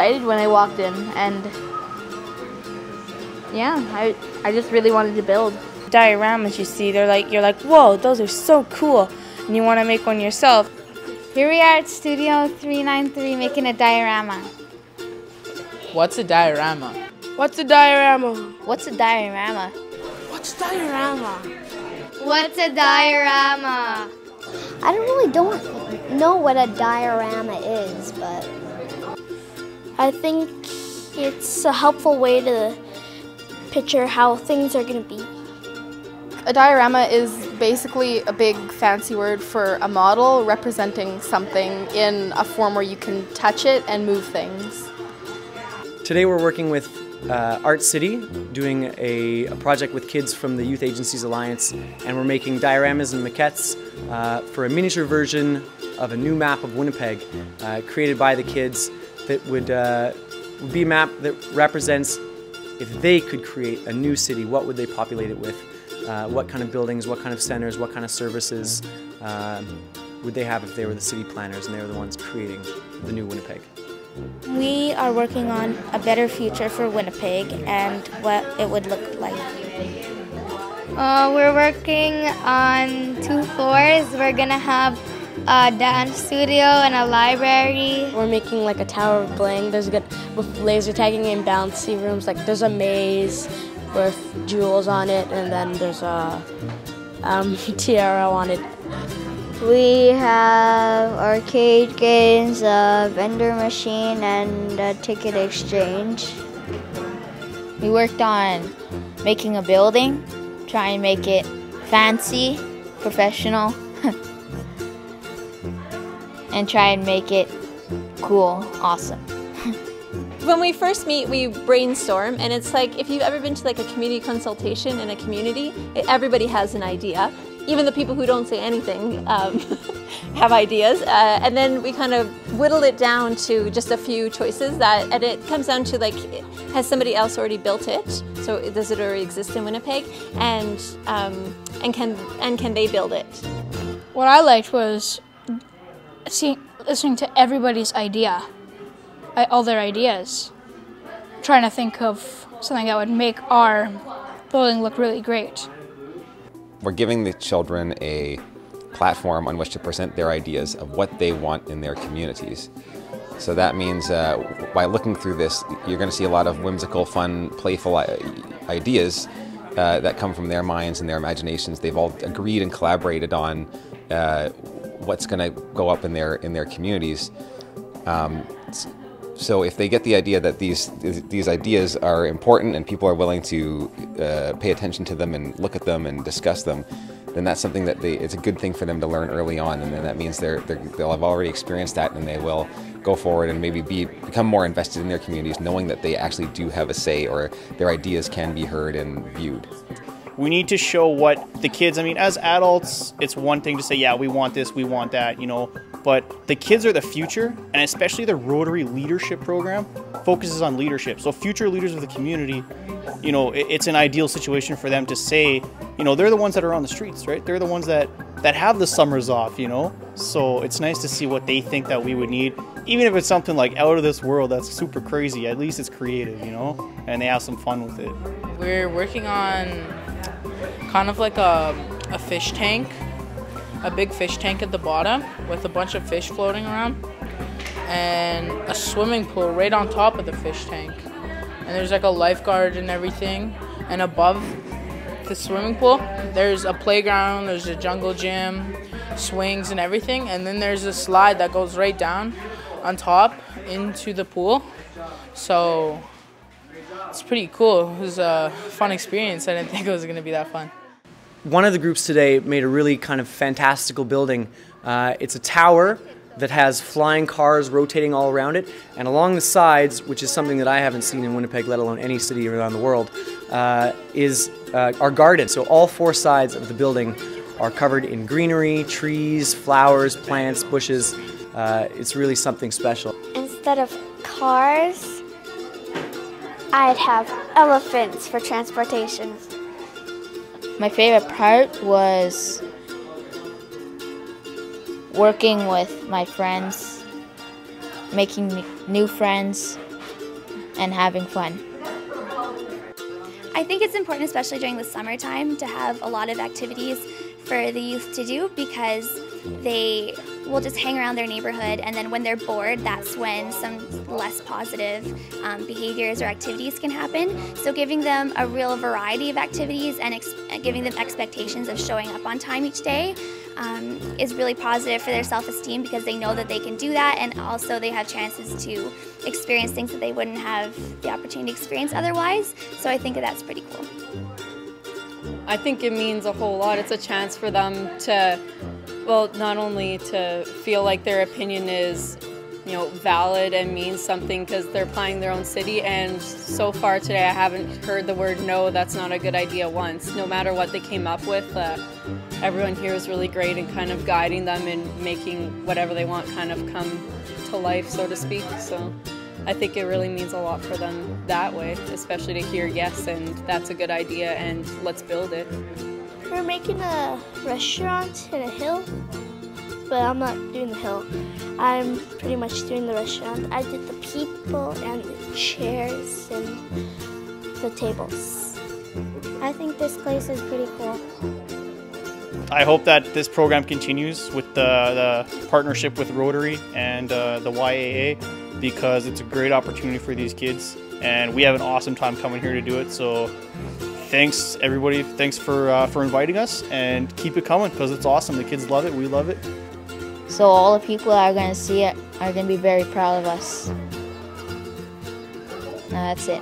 excited when I walked in, and yeah, I just really wanted to build. Dioramas you see, you're like, whoa, those are so cool, and you want to make one yourself. Here we are at Studio 393 making a diorama. What's a diorama? What's a diorama? What's a diorama? What's a diorama? What's a diorama? I don't know what a diorama is, but I think it's a helpful way to picture how things are going to be. A diorama is basically a big fancy word for a model representing something in a form where you can touch it and move things. Today we're working with Art City, doing a project with kids from the Youth Agencies Alliance, and we're making dioramas and maquettes for a miniature version of a new map of Winnipeg created by the kids that would be a map that represents if they could create a new city, what would they populate it with? What kind of buildings, what kind of centers, what kind of services would they have if they were the city planners and they were the ones creating the new Winnipeg? We are working on a better future for Winnipeg and what it would look like. We're working on 2 floors. We're gonna have a dance studio and a library. We're making like a tower of bling. With laser tagging and bouncy rooms. Like there's a maze with jewels on it, and then there's a tiara on it. We have arcade games, a vendor machine, and a ticket exchange. We worked on making a building, try and make it fancy, professional, and try and make it cool, awesome. When we first meet, we brainstorm, and it's like if you've ever been to like a community consultation in a community, everybody has an idea. Even the people who don't say anything have ideas, and then we kind of whittle it down to just a few choices and it comes down to like, has somebody else already built it? So does it already exist in Winnipeg? And can they build it? What I liked was listening to everybody's idea, all their ideas, trying to think of something that would make our building look really great. We're giving the children a platform on which to present their ideas of what they want in their communities. So that means by looking through this, you're going to see a lot of whimsical, fun, playful ideas that come from their minds and their imaginations. They've all agreed and collaborated on what's going to go up in their communities. So if they get the idea that these ideas are important and people are willing to pay attention to them and look at them and discuss them, then that's something that it's a good thing for them to learn early on, and then that means they'll have already experienced that, and they will go forward and maybe become more invested in their communities, knowing that they actually do have a say, or their ideas can be heard and viewed. We need to show what the kids, I mean, as adults, it's one thing to say, yeah, we want this, we want that, you know, but the kids are the future, and especially the Rotary Leadership Program focuses on leadership. So future leaders of the community, you know, it's an ideal situation for them to say, you know, they're the ones that are on the streets, right? They're the ones that have the summers off, you know? So it's nice to see what they think that we would need. Even if it's something like out of this world that's super crazy, at least it's creative, you know? And they have some fun with it. We're working on kind of like a fish tank, a big fish tank at the bottom with a bunch of fish floating around, and a swimming pool right on top of the fish tank. And there's like a lifeguard and everything. And above the swimming pool, there's a playground, there's a jungle gym, swings and everything. And then there's a slide that goes right down on top into the pool. So it's pretty cool. It was a fun experience. I didn't think it was going to be that fun. One of the groups today made a really kind of fantastical building. It's a tower that has flying cars rotating all around it, and along the sides, which is something that I haven't seen in Winnipeg, let alone any city around the world, is our garden. So all 4 sides of the building are covered in greenery, trees, flowers, plants, bushes. It's really something special. Instead of cars, I'd have elephants for transportation. My favorite part was working with my friends, making new friends, and having fun. I think it's important, especially during the summertime, to have a lot of activities for the youth to do, because they will just hang around their neighborhood, and then when they're bored, that's when some less positive behaviors or activities can happen. So giving them a real variety of activities and giving them expectations of showing up on time each day is really positive for their self-esteem, because they know that they can do that, and also they have chances to experience things that they wouldn't have the opportunity to experience otherwise. So I think that that's pretty cool. I think it means a whole lot. It's a chance for them to, well, not only to feel like their opinion is, you know, valid and means something because they're planning their own city, and so far today I haven't heard the word no, that's not a good idea once. No matter what they came up with, everyone here is really great in kind of guiding them and making whatever they want kind of come to life, so to speak. So I think it really means a lot for them that way, especially to hear yes, and that's a good idea, and let's build it. We're making a restaurant in a hill, but I'm not doing the hill. I'm pretty much doing the restaurant. I did the people and the chairs and the tables. I think this place is pretty cool. I hope that this program continues with the partnership with Rotary and the YAA, because it's a great opportunity for these kids, and we have an awesome time coming here to do it. So thanks everybody, thanks for inviting us, and keep it coming because it's awesome. The kids love it, we love it. So all the people that are going to see it are going to be very proud of us. Now that's it.